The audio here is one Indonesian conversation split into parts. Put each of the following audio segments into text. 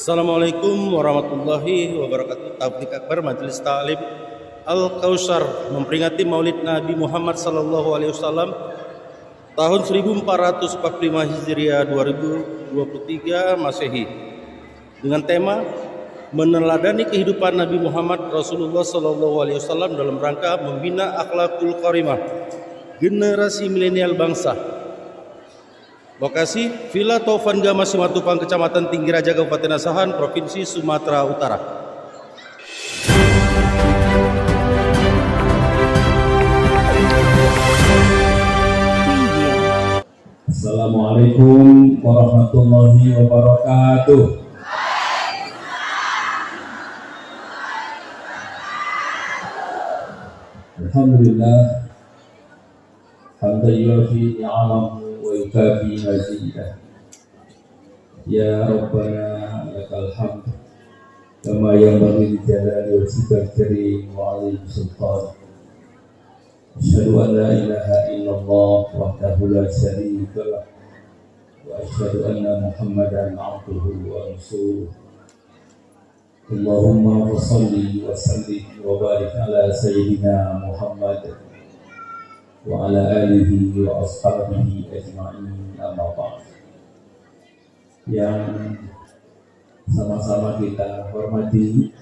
Assalamualaikum warahmatullahi wabarakatuh. Tablik Akbar Majelis Ta'lim Al-Kautsar memperingati Maulid Nabi Muhammad sallallahu alaihi wasallam tahun 1445 Hijriah 2023 Masehi dengan tema meneladani kehidupan Nabi Muhammad Rasulullah sallallahu alaihi wasallam dalam rangka membina akhlakul karimah generasi milenial bangsa. Lokasi Villa Taufan Gama Simatupang, Kecamatan Tinggi Raja, Kabupaten Asahan, Provinsi Sumatera Utara. Assalamualaikum warahmatullahi wabarakatuh. Alhamdulillah, hamdan yuwafi ni'amahu wa yukafi mazidah. Ya Rabbana lakal hamd kama yanbaghi li jalali wajhikal karim wa 'azimi sultan. Asyhadu an la ilaha illallah wahdahu la syarika lah wa asyhadu anna Muhammadan 'abduhu wa rasuluh. Allahumma shalli wa sallim wa barik ala sayyidina Muhammad wa ala alihi wa ashabihi ajma'in, amma ba'd. Yang sama-sama kita hormati,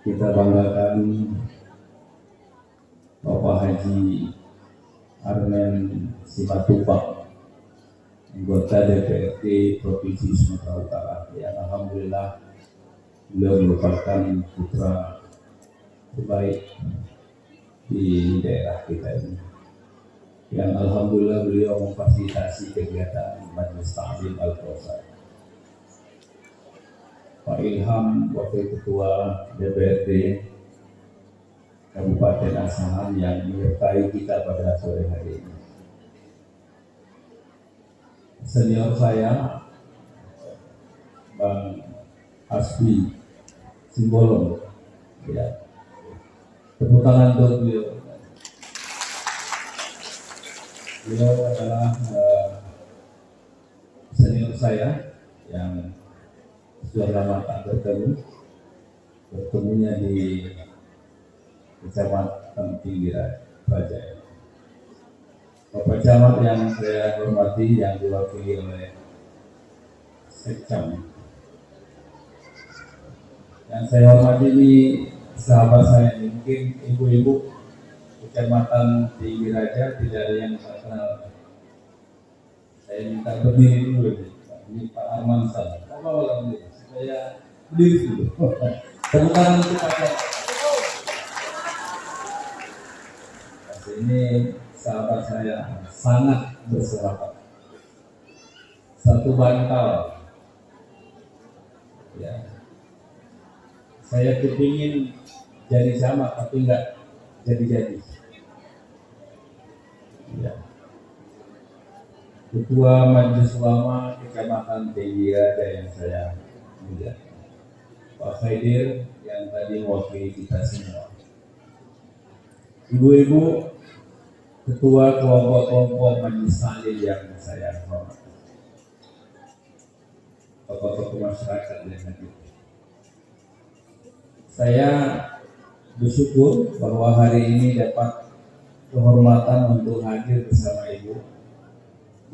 kita banggakan Bapak Haji Armen Simatupang, anggota DPRD Provinsi Sumatera Utara, yang alhamdulillah beliau merupakan putra terbaik di daerah kita ini, yang alhamdulillah beliau memfasilitasi kegiatan Majelis Ta'lim Al-Kautsar. Pak Ilham, Wakil Ketua DPRD Kabupaten Asahan, yang menyertai kita pada sore hari ini. Senior saya, Bang Hasbi Simbolon, ya. Tepuk tangan untuk beliau. Beliau adalah senior saya yang sudah lama tak bertemunya di Kecamatan Tinggi Raja. Bapak Camat yang saya hormati, yang diwakili oleh Sekcam, yang saya hormati ini sahabat saya, mungkin ibu-ibu Kecamatan Tinggi Raja tidak ada yang saya kenal. Saya minta berdiri dulu, ini Pak Arman Sal. Apa lagi? Saya berdiri dulu. Tepuk tangan untuk Pak. Ini sahabat saya sangat bersahabat. Satu bantal. Ya. Saya kepingin jadi sama, tapi enggak jadi-jadi. Ya. Ketua Majelis Ulama Kecamatan Tinggi Raja yang saya muliakan, Pak Khaidir, yang tadi mewakili kita semua. Ibu-ibu, ketua kelompok-kelompok Majelis Ta'lim yang saya hormati, tokoh-tokoh masyarakat yang hadir. Saya bersyukur bahwa hari ini dapat kehormatan untuk hadir bersama Ibu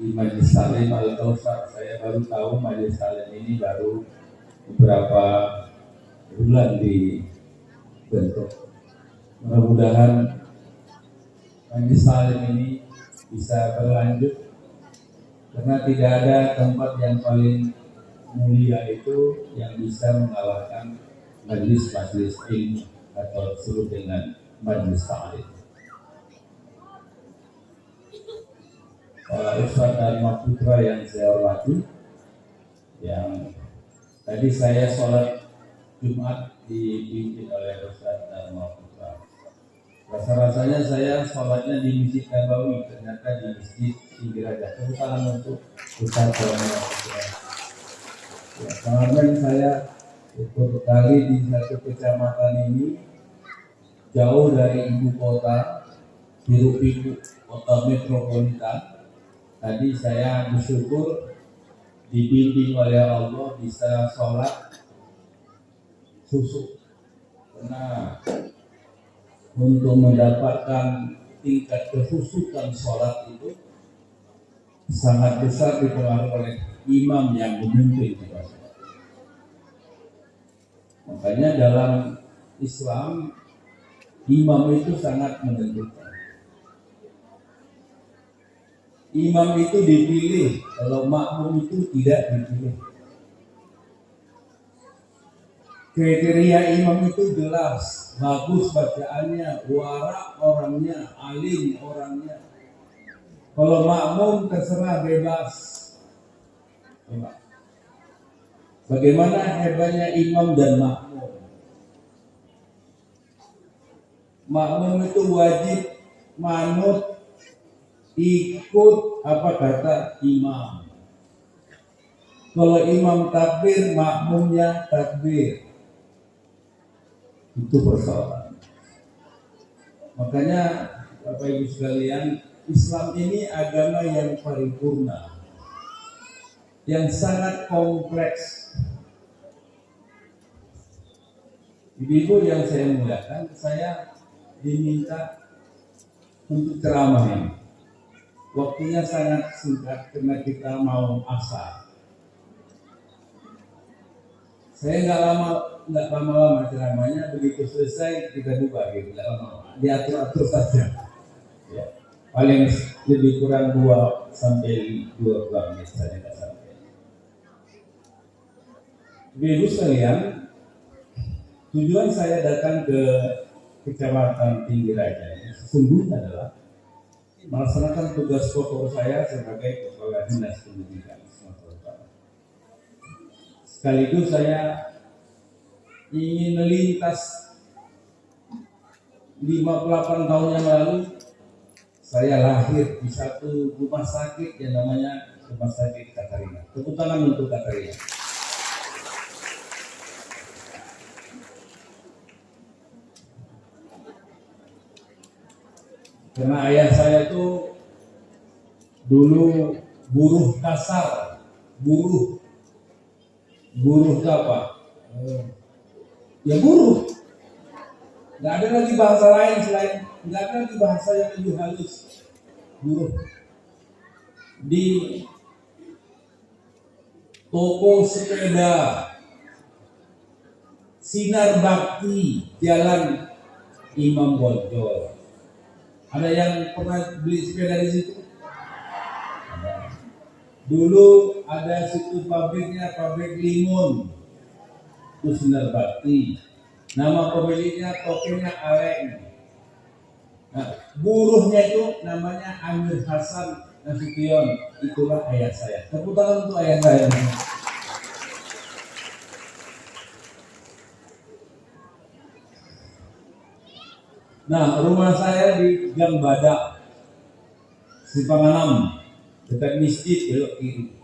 di Majelis Ta'lim Al-Kautsar. Saya baru tahu Majelis Ta'lim ini baru beberapa bulan dibentuk. Mudah-mudahan Majelis Ta'lim ini bisa berlanjut, karena tidak ada tempat yang paling mulia itu yang bisa mengalahkan majelis-majelis ilmu atau disebut dengan Majelis Ta'lim. Pak Ustaz Dharma Putra yang saya hormati, yang tadi saya sholat Jumat dipimpin oleh Ustaz Dharma Putra. Rasa-rasanya saya sholatnya di Masjid Nabawi, ternyata di Masjid Tinggi Raja. Tepuk tangan untuk Ustaz Dharma Putra. Ya, kemarin saya berkali di satu kecamatan ini, jauh dari ibu kota, hiruk-pikuk kota metropolitan. Tadi saya bersyukur dibimbing oleh Allah bisa sholat khusyuk, karena untuk mendapatkan tingkat kekhusyukan sholat itu sangat besar dipengaruhi oleh imam yang memimpin kita. Makanya dalam Islam imam itu sangat menentukan. Imam itu dipilih, kalau makmum itu tidak dipilih. Kriteria imam itu jelas, bagus bacaannya, warak orangnya, alim orangnya. Kalau makmum terserah bebas. Bagaimana hebatnya imam dan makmum? Makmum itu wajib manut, ikut apa kata imam. Kalau imam takbir, makmumnya takbir. Itu persoalan. Makanya Bapak Ibu sekalian, Islam ini agama yang paripurna, yang sangat kompleks. Ibu-ibu yang saya muliakan, saya diminta untuk ceramah ini. Waktunya sangat singkat karena kita mau asar. Saya nggak lama-lama ceramahnya, begitu selesai kita buka gitu, nggak lama-lama, diatur-atur saja. Ya. Paling lebih kurang 2 sampai 2 menit saja nggak sampai. Ibu sekalian, tujuan saya datang ke Kecamatan Tinggi Raja ini sesungguhnya adalah melaksanakan tugas pokok saya sebagai Kepala Dinas Pendidikan Sumatera Utara. Sekaligus saya ingin melintas 58 tahun yang lalu. Saya lahir di satu rumah sakit yang namanya Rumah Sakit Katarina. Tepuk tangan untuk Katarina. Karena ayah saya itu dulu buruh kasar, buruh apa? Ya buruh. Nggak ada lagi bahasa lain selain, nggak ada lagi bahasa yang lebih halus. Buruh. Di toko sepeda Sinar Bakti, Jalan Imam Bonjol. Ada yang pernah beli sepeda di situ? Ada. Dulu ada situ pabriknya, pabrik limun, itu Sinar Bakti. Nama pemiliknya tokonya Aleng. Nah, buruhnya itu namanya Amir Hasan Nasution. Itulah ayah saya. Tepuk tangan untuk ayah saya. Nah, rumah saya di Gang Badak, Simpanganam, dekat masjid belok kiri.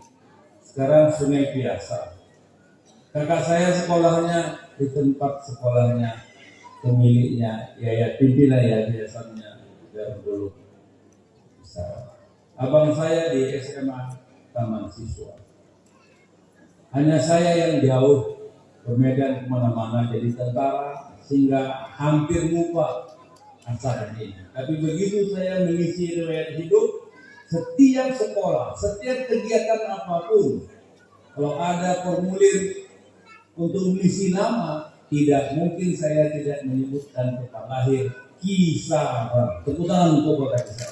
Sekarang Sungai Biasa. Kakak saya sekolahnya di tempat sekolahnya pemiliknya, pimpinan yayasannya Darul Besar. Abang saya di SMA Taman Siswa. Hanya saya yang jauh ke Medan kemana-mana jadi tentara sehingga hampir lupa acara ini. Tapi begitu saya mengisi riwayat hidup, setiap sekolah, setiap kegiatan apapun, kalau ada formulir untuk mengisi nama, tidak mungkin saya tidak menyebutkan tempat lahir Kisah. Tepuk tangan untuk kota Kisah.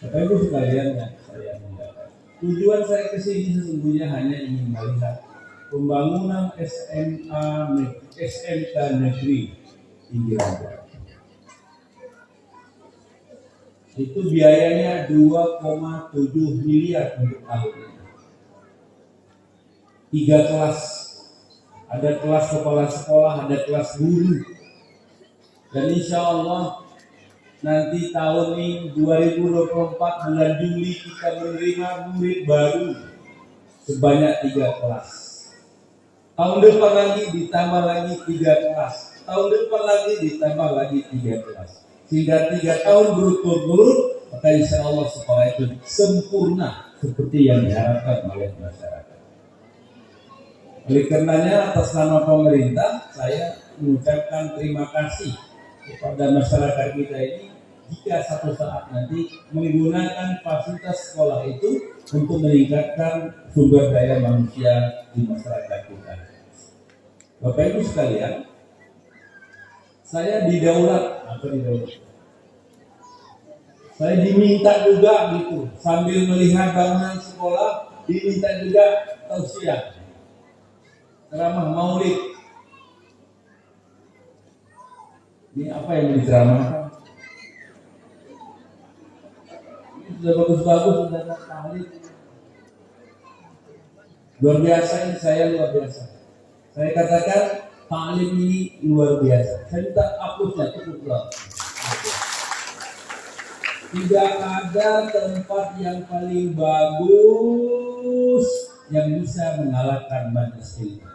Bapak Ibu sekalian yang saya muliakan, tujuan saya ke sini sesungguhnya hanya ingin melihat pembangunan SMK Negeri Tinggi Raja. Itu biayanya 2,7 miliar untuk tahun ini. 3 kelas, ada kelas kepala sekolah, ada kelas guru, dan insya Allah nanti tahun ini 2024 bulan Juli kita menerima murid baru sebanyak 3 kelas. Tahun depan lagi ditambah lagi 3 kelas, tahun depan lagi ditambah lagi 3 kelas, sehingga 3 tahun berturut-turut maka insya Allah sekolah itu sempurna seperti yang diharapkan oleh masyarakat. Oleh karenanya atas nama pemerintah saya mengucapkan terima kasih kepada masyarakat kita ini jika satu saat nanti menggunakan fasilitas sekolah itu untuk meningkatkan sumber daya manusia di masyarakat kita. Bapak Ibu sekalian, saya didaulat atau didaulat. Saya diminta juga gitu sambil melihat bangunan sekolah, diminta juga tausiah ceramah maulid. Ini apa yang diceramahkan? Ini sudah bagus-bagus, sudah maulid. Luar biasa ini, saya luar biasa. Saya katakan maulid ini luar biasa. Saya minta hapusnya, cukuplah. Tidak ada tempat yang paling bagus yang bisa mengalahkan majelis ilmu.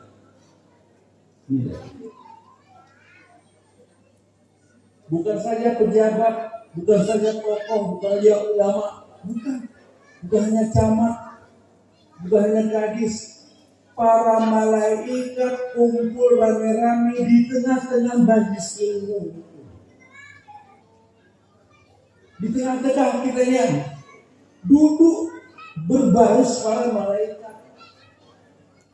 Bukan saja pejabat, bukan saja tokoh, bukan saja ulama, bukan hanya camat, bukan hanya kadis. Para malaikat kumpul rame-rame di tengah-tengah majelis ilmu. Di tengah-tengah kita yang duduk berbaris para malaikat.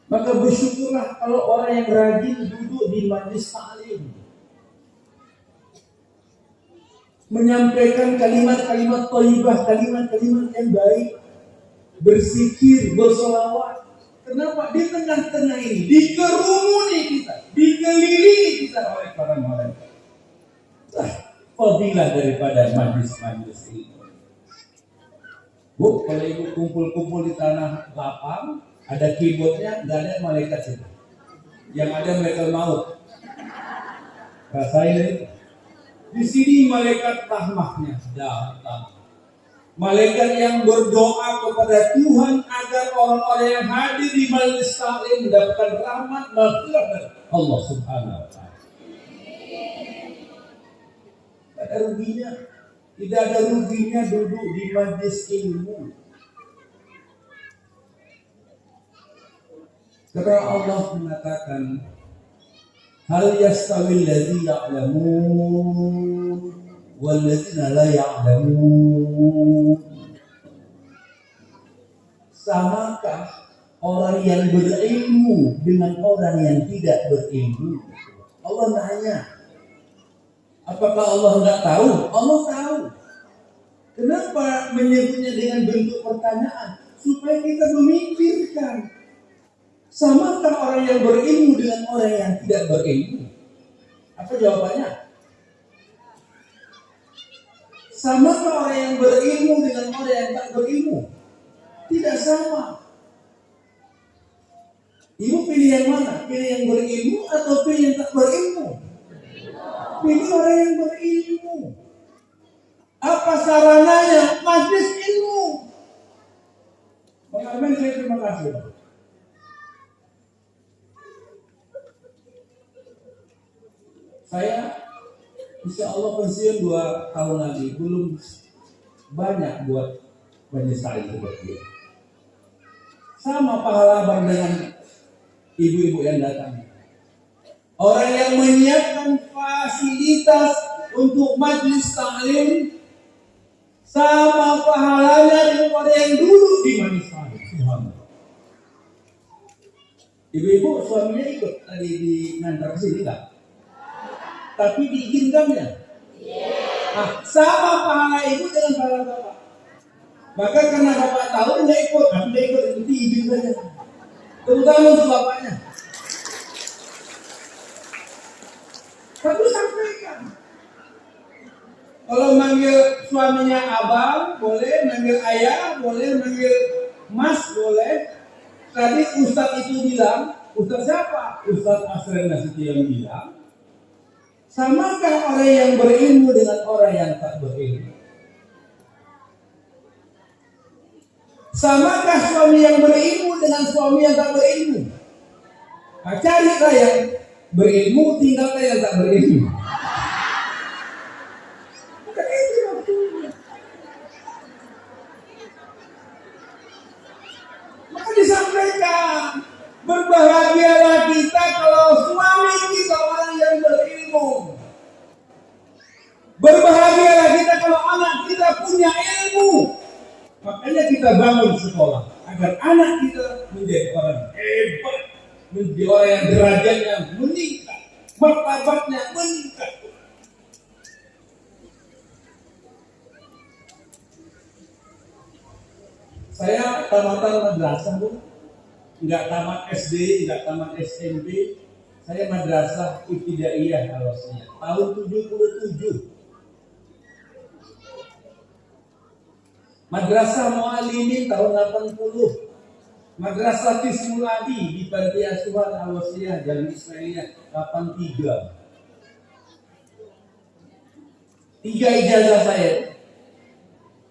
Maka bersyukurlah kalau orang yang rajin duduk di majelis ta'lim, menyampaikan kalimat-kalimat thayyibah, kalimat-kalimat yang baik, berzikir, bersolawat. Kenapa? Di tengah-tengah ini, dikerumuni kita, dikelilingi kita oleh para malaikat. Fadilah daripada majelis-majelis ini. Bu, kalau ibu kumpul-kumpul di tanah lapang, ada keyboardnya, nggak ada malaikat itu. Yang ada malaikat maut. Rasain itu. Di sini malaikat rahmahnya datang. Malaikat yang berdoa kepada Tuhan agar orang-orang yang hadir di majelis taklim mendapatkan rahmat maghfirah dari Allah Subhanahu wa taala. Tidak ada ruginya. Tidak ada ruginya duduk di majelis ilmu. Karena Allah mengatakan, hal yastawil ladzi ya'lamun wal ladzina la ya'lamun. Samakah orang yang berilmu dengan orang yang tidak berilmu? Allah nanya. Apakah Allah enggak tahu? Allah tahu. Kenapa menyebutnya dengan bentuk pertanyaan? Supaya kita memikirkan. Samakah orang yang berilmu dengan orang yang tidak berilmu? Apa jawabannya? Samakah orang yang berilmu dengan orang yang tak berilmu? Tidak sama. Ibu pilih yang mana? Pilih yang berilmu atau pilih yang tak berilmu? Pilih orang yang berilmu. Apa sarananya? Majelis ilmu. Bang Arman, saya terima kasih. Saya insya Allah pensiun 2 tahun lagi, belum banyak buat menyesali seperti itu. Sama pahala dengan ibu-ibu yang datang. Orang yang menyiapkan fasilitas untuk majelis taklim sama pahalanya dengan orang yang duduk di majelis taklim. Ibu-ibu suaminya ikut tadi di ngantar ke sini enggak? Tapi diizinkannya. Sama pahala ibu dengan pahala bapak. Maka karena bapak tahu nggak ikut, tapi nggak ikut itu izin saja. Terutama untuk bapaknya. Tapi sampaikan. Kalau manggil suaminya abang boleh, manggil ayah boleh, manggil mas boleh. Tadi Ustadz itu bilang, Ustadz siapa? Ustadz Asren Nasution bilang. Samakah orang yang berilmu dengan orang yang tak berilmu? Samakah suami yang berilmu dengan suami yang tak berilmu? Nah, carilah yang berilmu, tinggalkan yang tak berilmu. kita bangun sekolah agar anak kita menjadi orang hebat, menjadi orang yang derajatnya meningkat, martabatnya meningkat. Saya tamatan madrasah, Bu. Enggak tamat SD, enggak tamat SMP. Saya madrasah ibtidaiyah Al-Wasliyah tahun 77. Madrasah Muallimin tahun 80. Madrasah Tismul Adi di Panti Asuhan Al-Wasliyah Jalan Ismailiyah 83. 3 ijazah saya.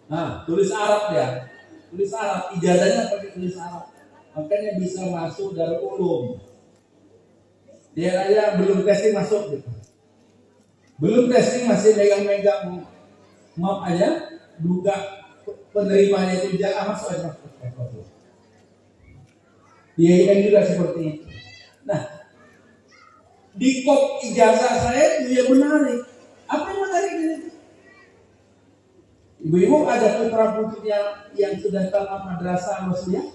Nah, tulis Arab ya. Tulis Arab, ijazahnya pakai tulis Arab. Makanya bisa masuk Darul Ulum. Dia aja belum testing masuk gitu. Belum testing masih megang-megang map aja, buka penerimanya itu jangan masuk aja. Dia kan juga seperti itu. Nah, di kop ijazah saya itu ya menarik. Apa yang menarik ini? Ibu-ibu ada putra putri yang sudah tamat madrasah Al-Wasliyah?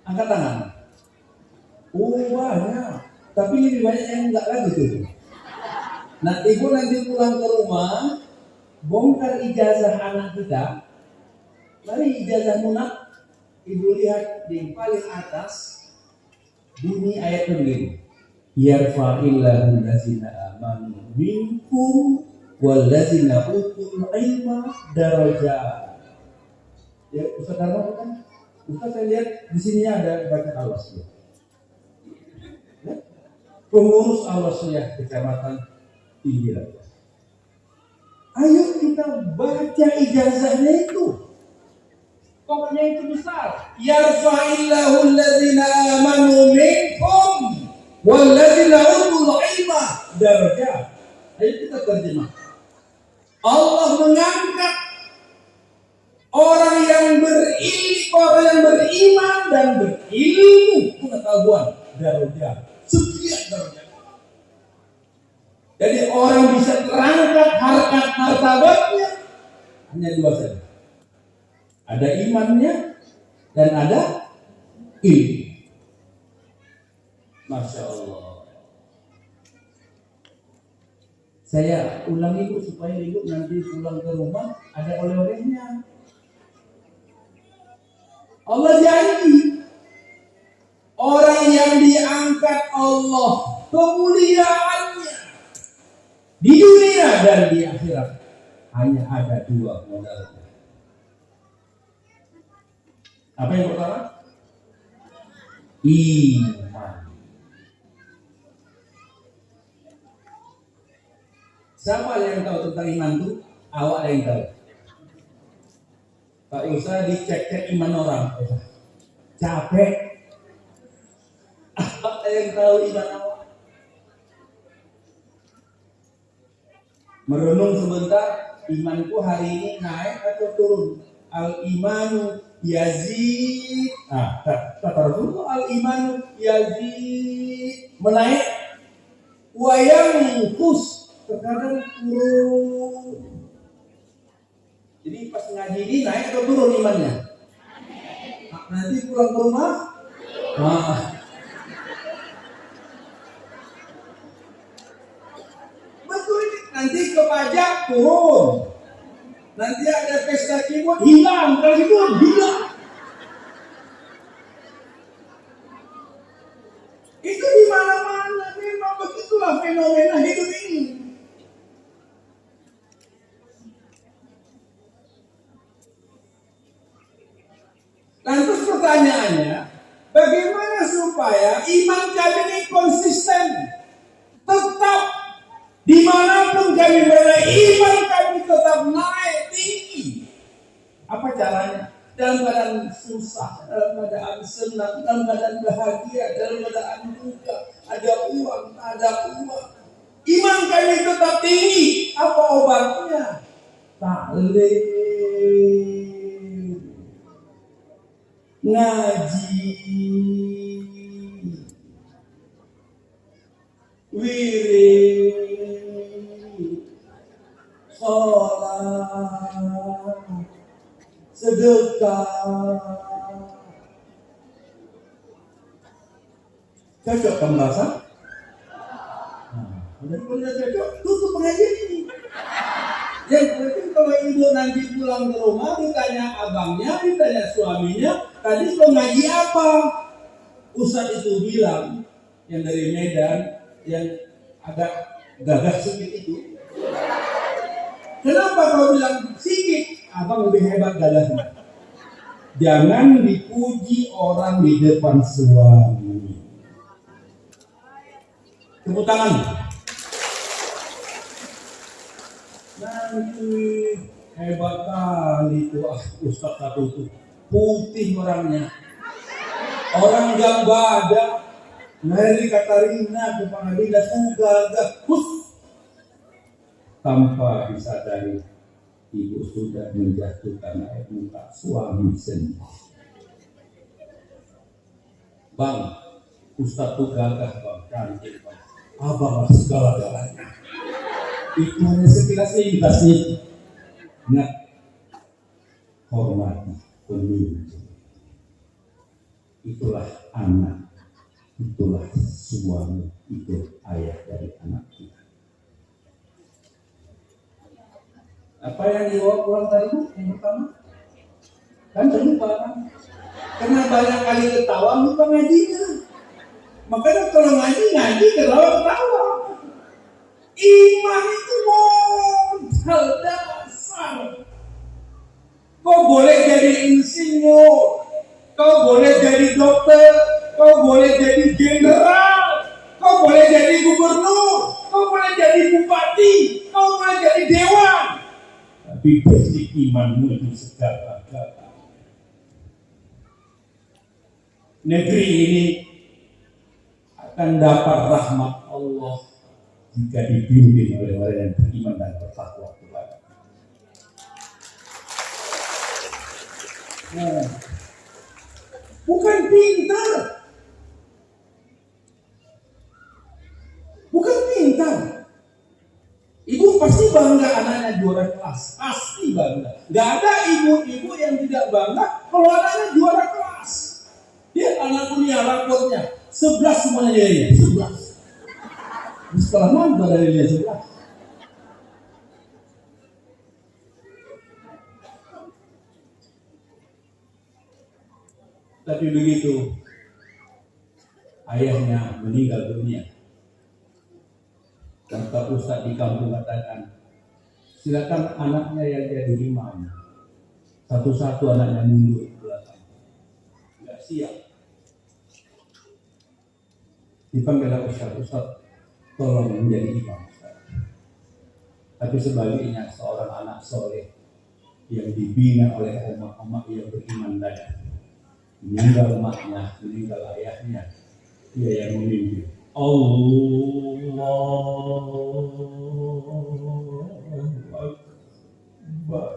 Angkat tangan. Oh banyak. Tapi lebih banyak yang enggak lagi tuh. Nah, ibu nanti pulang ke rumah, bongkar ijazah anak kita. Mari ijazah munak, ibu lihat di paling atas bunyi ayat begini. Yarfa'illahu allazina amanu minkum wallazina utul ilma darajat. Ya, Ustaz Darmo kan? Ustaz saya lihat di sini ada baca Al-Wasliyah. Ya? Pengurus Al-Wasliyah Kecamatan Pinggiran. Ayo kita baca ijazahnya itu. Pokoknya itu besar. Yarfa'illahu allazina amanu minkum wallazina utul ilma darajat. Ayo kita terjemah. Allah mengangkat orang yang beriman dan berilmu pengetahuan darajat. Sekian darajat. Jadi orang bisa terangkat harkat martabatnya hanya 2 saja. Ada imannya dan ada ilmu. Masya Allah. Saya ulangi Bu supaya ibu nanti pulang ke rumah ada oleh-olehnya. Allah janji orang yang diangkat Allah kemuliaannya di dunia dan di akhirat hanya ada 2 modalnya. Apa yang pertama? Iman. Siapa yang tahu tentang iman itu? Awak yang tahu. Tak usah dicek-cek iman orang. Capek. Apa yang tahu iman awak? Merenung sebentar, imanku hari ini naik atau turun? Al-imanu yazid. Kata Rasulullah, al-imanu yazid. Menaik. Wa yanqus. Terkadang turun. Jadi pas ngaji ini naik atau turun imannya? Nanti pulang ke rumah. Betul ini. Nanti ke pajak turun. Nanti ada pesta keyboard hilang. Kalau keyboard hilang. Itu di mana-mana. Memang begitulah fenomena hidup ini. Lantas pertanyaannya, bagaimana supaya iman kami ini konsisten, tetap dimanapun kami berada, iman kami tetap naik tinggi. Apa caranya? Dalam keadaan susah, dalam keadaan senang, dalam keadaan bahagia, dalam keadaan duka, ada uang, ada uang. Iman kami tetap tinggi. Apa obatnya? Taklim. Ngaji, wirid, sholat, sedekah. Cocok kan bahasa? Benar-benar cocok. Tutup pengajian ini. Yang penting kalau ibu nanti pulang ke rumah ditanya abangnya, ditanya suaminya, tadi lo ngaji apa? Ustadz itu bilang yang dari Medan, yang agak gagah sedikit itu. Kenapa kau bilang sikit? Abang lebih hebat gagahnya. Jangan dipuji orang di depan suami. Tepuk tangan. Nanti hebat kali itu Ustaz satu itu. Putih orangnya. Orang gak badak. Dari Katarina ke Pengadilan gagah. Tanpa disadari ibu sudah menjatuhkan air muka suami sendiri. Bang, Ustaz itu gagah bang, cantik bang. Abang segala-galanya. Itu hanya sekilas lintasnya. Ingat, hormati pemimpin. Itulah anak, itulah suami, itu ayah dari anak kita. Apa yang dibawa pulang tadi yang pertama? Kan terlupa kan? Karena banyak kali ketawa lupa ngajinya. Makanya kalau ngaji ketawa. Iman itu modal dasar. Kau boleh jadi insinyur, kau boleh jadi dokter, kau boleh jadi jenderal, kau boleh jadi gubernur, kau boleh jadi bupati, kau boleh jadi dewan. Tapi basic imanmu itu segala-galanya. Negeri ini akan dapat rahmat Allah jika dipimpin oleh orang yang beriman dan bertakwa kepada. Nah, bukan pintar, Ibu pasti bangga anaknya juara kelas, pasti bangga. Gak ada ibu-ibu yang tidak bangga kalau anaknya juara kelas. Dia anak punya raportnya 11 semuanya nilainya 11. Di sekolah mana dari dia 11? Tapi begitu ayahnya meninggal dunia, kata Ustaz di kampung katakan, silakan anaknya yang jadi imam. Satu-satu anaknya mundur ke belakang. Tidak siap. Dipanggil Ustaz, tolong menjadi imam. Tapi sebaliknya seorang anak soleh yang dibina oleh emak-emak yang beriman tadi, meninggal emaknya, meninggal ayahnya, dia yang memimpin. Allah Akbar.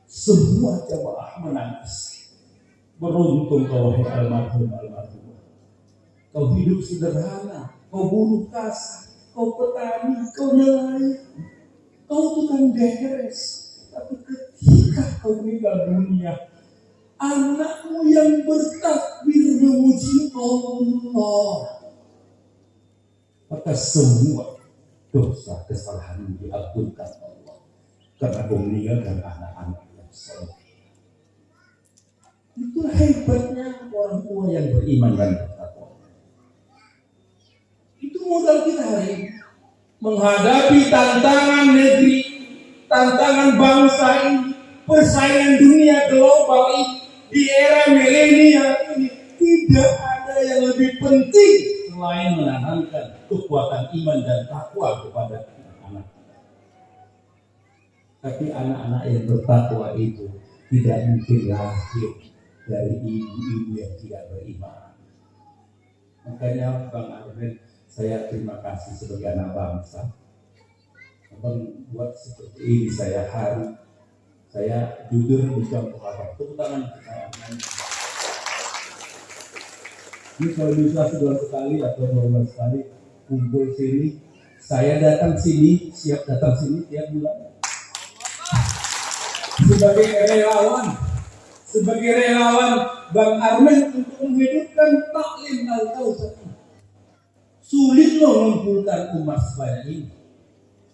Semua jamaah menangis. Beruntung kau wahai almarhum. Kau hidup sederhana, kau buruh kasar, kau petani, kau nelayan, kau tukang beres. Tapi ketika kau meninggal dunia, anakmu yang bertakbir memuji Allah, maka semua dosa kesalahan diampunkan Allah karena kau meninggalkan anak-anak yang soleh. Itulah hebatnya orang tua yang beriman dan bertakwa. Itu modal kita hari ini menghadapi tantangan negeri, tantangan bangsa ini, persaingan dunia global ini. Di era milenial ini tidak ada yang lebih penting selain menanamkan kekuatan iman dan takwa kepada anak-anak. Tapi anak-anak yang bertakwa itu tidak mungkin lahir dari ibu-ibu yang tidak beriman. Makanya Bang Arben, saya terima kasih sebagai anak bangsa. Abang buat seperti ini saya haru. Saya jujur mencontoh abang. Tepuk tangan. Ini kalau bisa sebulan sekali atau 2 bulan sekali kumpul sini, saya datang sini, siap datang sini tiap bulan. sebagai relawan Bang Armen untuk menghidupkan taklim Al-Kausar. Sulit loh mengumpulkan umat sebanyak ini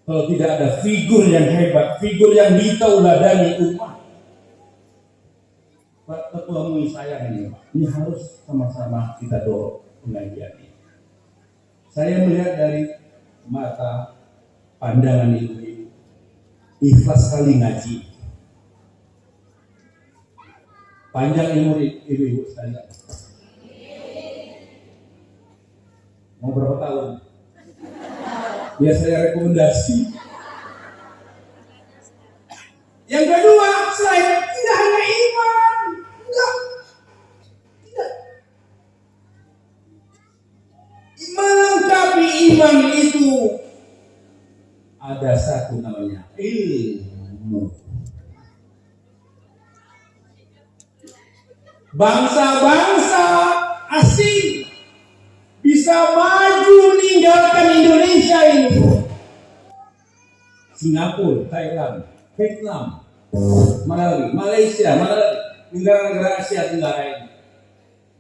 kalau tidak ada figur yang hebat, figur yang ditauladani umat. Pak Ketua MUI sayang ini harus sama-sama kita dorong pengajian ini. Saya melihat dari mata pandangan ibu-ibu, ikhlas sekali ngaji. Panjang umur ibu-ibu sekalian. Mau berapa tahun? Biar saya rekomendasi. Yang kedua, selain tidak hanya iman, tidak. Melengkapi iman itu ada satu namanya ilmu. Bangsa-bangsa asing bisa maju meninggalkan Indonesia ini. Singapura, Thailand, Vietnam, Malawi, Malaysia, negara-negara Asia Tenggara ini.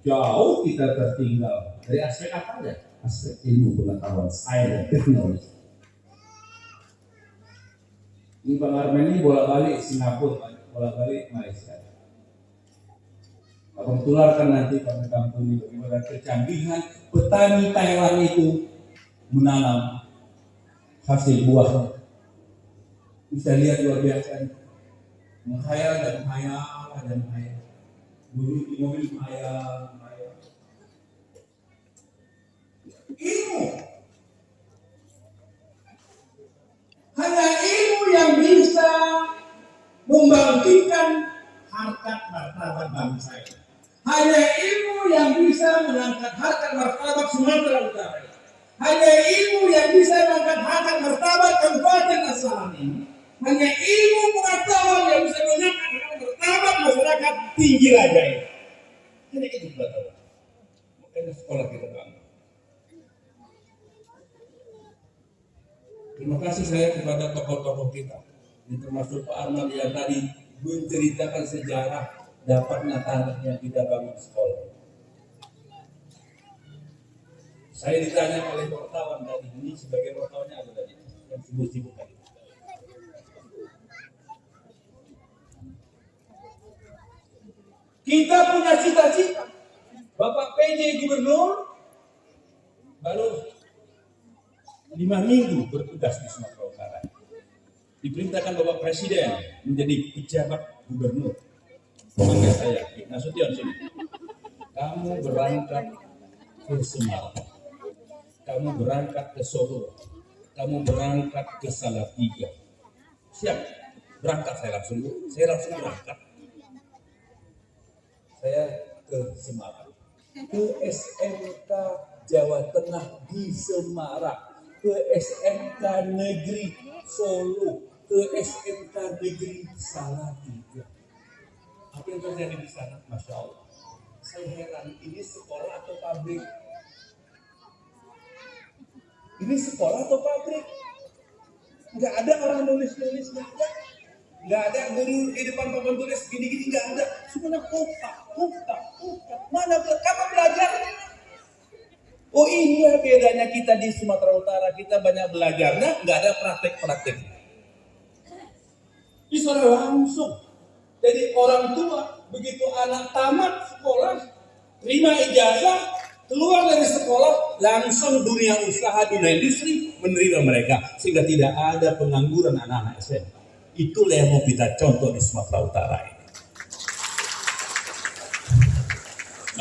Jauh kita tertinggal. Dari aspek apa aja? Aspek ilmu pengetahuan, sains dan teknologi. Ini Bang Armen ini bolak-balik Singapura, bolak-balik Malaysia. Abang tularkan nanti pada kampung ini bagaimana kecanggihan petani Thailand itu menanam hasil buah. Bisa lihat luar biasa. Menghayal dan menghayal dan menghayal. Mobil menghayal. Ilmu. Hanya ilmu yang bisa membangkitkan harkat martabat bangsa ini. Hanya ilmu yang bisa mengangkat harkat martabat Sumatera Utara. Hanya ilmu yang bisa mengangkat harkat martabat Kabupaten Asahan ini. Hanya ilmu pengetahuan yang bisa mengangkat harkat martabat masyarakat Tinggi Raja ini. Hanya itu pengetahuan. Makanya sekolah kita bangga. Terima kasih saya kepada tokoh-tokoh kita. Ini termasuk Pak Arman yang tadi menceritakan sejarah dapatnya tanah yang kita bangun sekolah. Saya ditanya oleh wartawan tadi, ini sebagai wartawannya ada tadi yang sibuk-sibuk tadi. Kita punya cita-cita. Bapak PJ Gubernur baru 5 minggu bertugas di Sumatera Utara. Diperintahkan Bapak Presiden menjadi pejabat gubernur. Memanggil saya, Nasution sini. Kamu berangkat ke Semarang, kamu berangkat ke Solo, kamu berangkat ke Salatiga. Siap, berangkat saya langsung berangkat. Saya ke Semarang, ke SMK Jawa Tengah di Semarang, ke SMK Negeri Solo, ke SMK Negeri Salatiga. Apa yang terjadi di sana? Masya Allah. Saya heran, ini sekolah atau pabrik? Ini sekolah atau pabrik? Nggak ada orang nulis-nulis, nggak ada. Nggak ada guru di depan papan tulis gini-gini, nggak ada. Semuanya kotak. Mana kamu belajar? Oh iya bedanya kita di Sumatera Utara, kita banyak belajarnya, nggak ada praktek-praktek. Bisa langsung. Jadi orang tua begitu anak tamat sekolah, terima ijazah, keluar dari sekolah, langsung dunia usaha, dunia industri menerima mereka, sehingga tidak ada pengangguran anak-anak SMA. Itulah yang mau kita contoh di Sumatera Utara ini.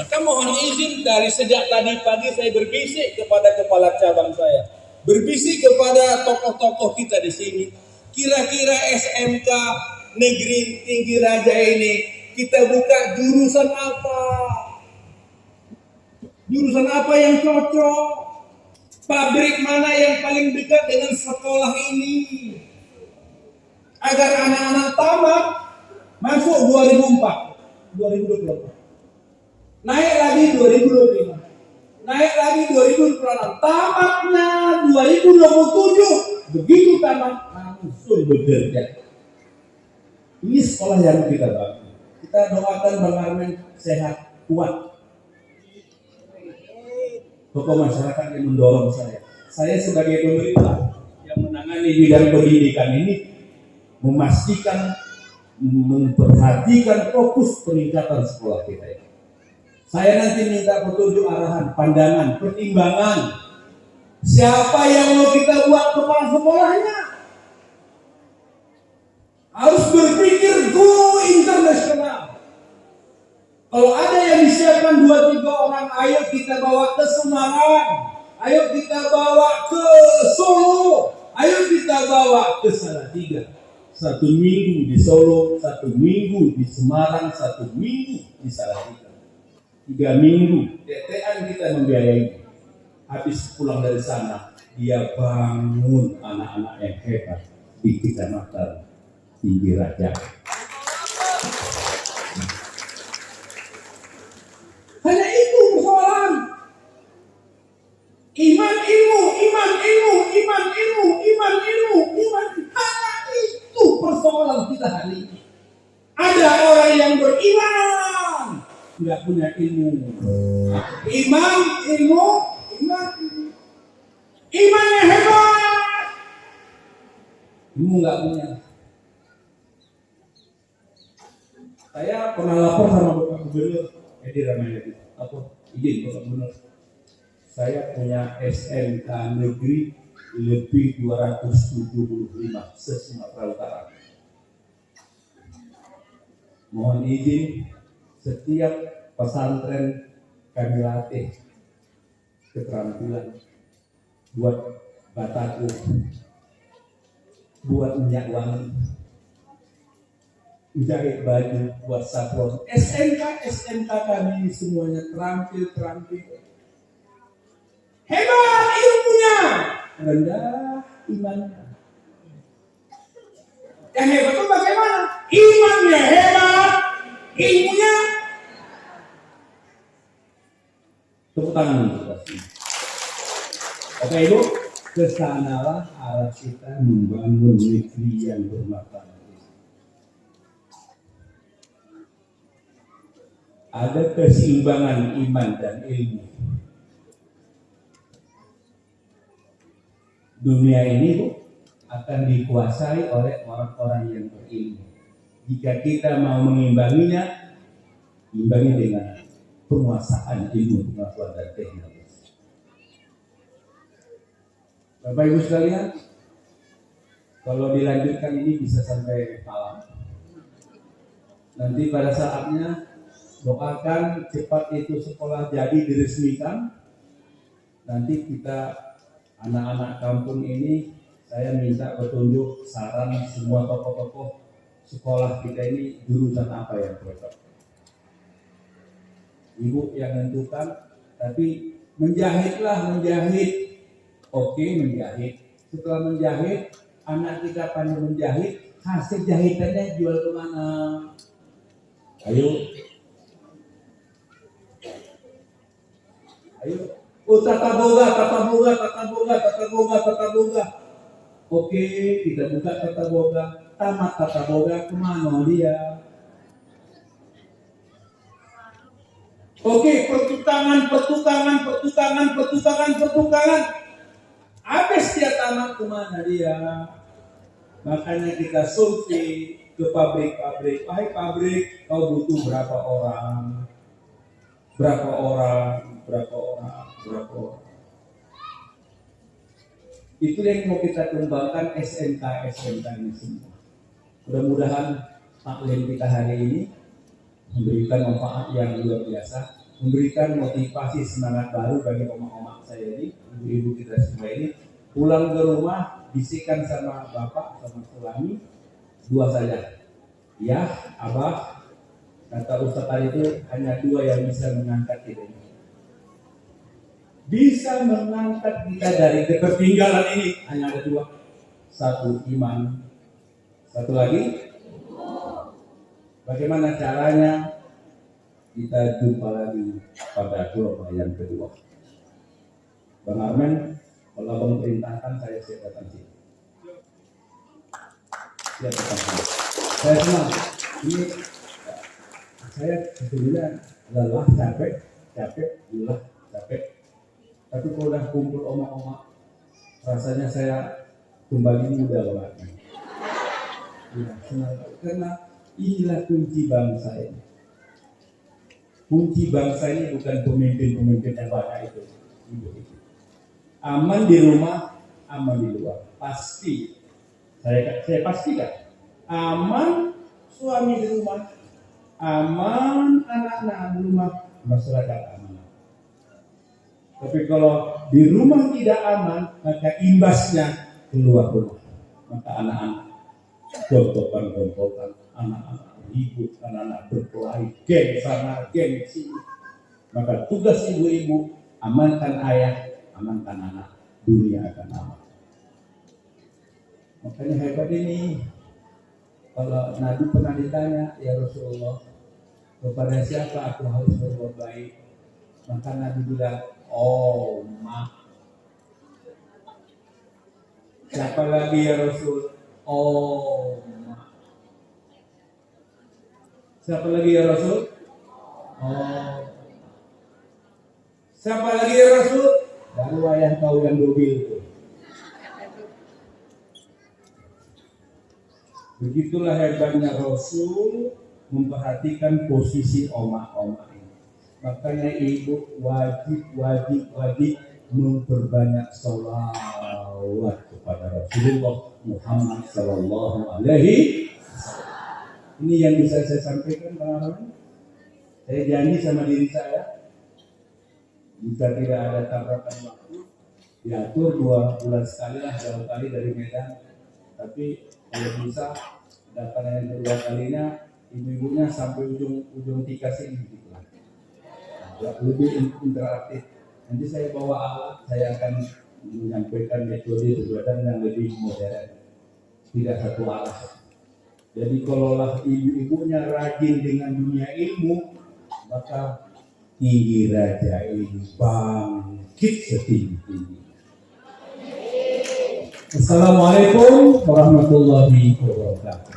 Maka mohon izin dari sejak tadi pagi saya berbisik kepada kepala cabang saya, berbisik kepada tokoh-tokoh kita di sini. Kira-kira SMK Negeri Tinggi Raja ini kita buka jurusan apa? Jurusan apa yang cocok? Pabrik mana yang paling dekat dengan sekolah ini? Agar anak-anak tamat masuk 2024. Naik lagi 2025. Naik lagi 2026. Tamatnya 2027. Begitu tamat langsung bekerja. Ini sekolah yang kita bangun. Kita doakan Bang Armen sehat, kuat. Tokoh masyarakat yang mendorong saya. Saya sebagai pemerintah yang menangani bidang pendidikan ini memastikan, memperhatikan fokus peningkatan sekolah kita ini. Saya nanti minta petunjuk arahan, pandangan, pertimbangan. Siapa yang mau kita buat kepala sekolahnya? Harus berpikir go internasional. Kalau ada yang disiapkan 2-3 orang, ayo kita bawa ke Semarang, ayo kita bawa ke Solo, ayo kita bawa ke Salatiga. 1 minggu di Solo, 1 minggu di Semarang, 1 minggu di Salatiga. 3 minggu, TTN kita membiayai. Habis pulang dari sana, dia bangun anak-anak yang hebat di Kecamatan Tinggi Raja. Hanya itu persoalan. Iman ilmu. Hanya itu persoalan kita hari ini. Ada orang yang beriman, nggak punya ilmu. Imannya hebat, ilmu nggak punya. Saya pernah lapor sama Bapak Gubernur Edi Rahmayadi. Izin Bapak Gubernur, saya punya SMK negeri lebih 275 se-Sumatera Utara. Mohon izin, setiap pesantren kami latih keterampilan buat bataku, buat minyak wangi, jahit baju, buat sablon. SMK kami semuanya terampil. Hebat ilmunya, rendah imannya. Yang hebat itu bagaimana? Imannya hebat, ilmunya. Tepuk tangan untuk pasti. Oke Ibu, kesanalah arah kita membangun negeri yang bermartabat. Ada keseimbangan iman dan ilmu. Dunia ini Bu, akan dikuasai oleh orang-orang yang berilmu. Jika kita mau mengimbanginya, imbangi dengan penguasaan ilmu, pengetahuan dan teknologi. Bapak Ibu sekalian, kalau dilanjutkan ini bisa sampai malam. Nanti pada saatnya doakan cepat itu sekolah jadi diresmikan. Nanti kita anak-anak kampung ini, saya minta petunjuk saran semua tokoh-tokoh sekolah kita ini jurusan apa yang cocok. Ibu yang menentukan, tapi menjahit. Oke, menjahit. Setelah menjahit, anak kita pandai menjahit, hasil jahitannya jual kemana? Ayo. Oh, tata boga. Oke, kita buka tata boga. Tamat tata boga, kemana dia? Oke, pertukangan. Habis dia tamat, kemana dia? Makanya kita survei ke pabrik-pabrik. Hai pabrik, kau butuh berapa orang? Itu yang mau kita kembangkan SMK ini semua. Mudah-mudahan taklim kita hari ini memberikan manfaat yang luar biasa, memberikan motivasi semangat baru bagi omak-omak saya ini, ibu-ibu kita semua ini. Pulang ke rumah, bisikan sama bapak, sama suami, 2 saja. Ya, abah, kata Ustaz tadi itu hanya 2 yang bisa mengangkat kita ini. Bisa mengangkat kita dari ketertinggalan ini hanya ada 2. 1 iman, 1 lagi bagaimana caranya kita jumpa lagi pada gelombang yang kedua. Bang Armen, kalau abang perintahkan saya siap datang sini. Siap datang sini. Saya senang. Ini saya sebetulnya lelah, capek, lelah, capek. Tapi kalau udah kumpul oma-oma, rasanya saya kembali muda lagi. Ya, senang karena inilah kunci bangsa ini. Kunci bangsa ini bukan pemimpin-pemimpin yang banyak itu. Aman di rumah, aman di luar. Pasti. Saya pastikan. Aman suami di rumah, aman anak-anak di rumah, masyarakat aman. Tapi kalau di rumah tidak aman, maka imbasnya keluar rumah. Maka anak-anak gontokan, anak-anak ribut, anak-anak berkelahi, geng sana, geng sini. Maka tugas ibu-ibu, amankan ayah, amankan anak, dunia akan aman. Makanya hebat ini. Kalau Nabi pernah ditanya, ya Rasulullah, kepada siapa aku harus berbuat baik? Maka Nabi bilang, oh ma. Siapa lagi ya Rasul? Oh ma. Siapa lagi ya Rasul? Oh. Siapa lagi ya Rasul? Baru ayah kau yang dobil itu. Begitulah hebatnya Rasul memperhatikan posisi oma-oma ini. Makanya ibu wajib memperbanyak sholawat kepada Rasulullah Muhammad Sallallahu Alaihi Wasallam. Ini yang bisa saya sampaikan, teman-teman. Saya janji sama diri saya, jika tidak ada tabrakan waktu, diatur 2 bulan sekali lah, jauh kali dari Medan. Tapi kalau bisa datang yang kedua kalinya, ibu-ibunya sampai ujung tikar sini gitu lah. Lebih interaktif. Nanti saya bawa alat, saya akan menyampaikan metode perbuatan yang lebih modern. Tidak satu alat. Jadi kalaulah ibu-ibunya rajin dengan dunia ilmu, maka tinggi raja ini bangkit setinggi-tinggi. Assalamualaikum warahmatullahi wabarakatuh.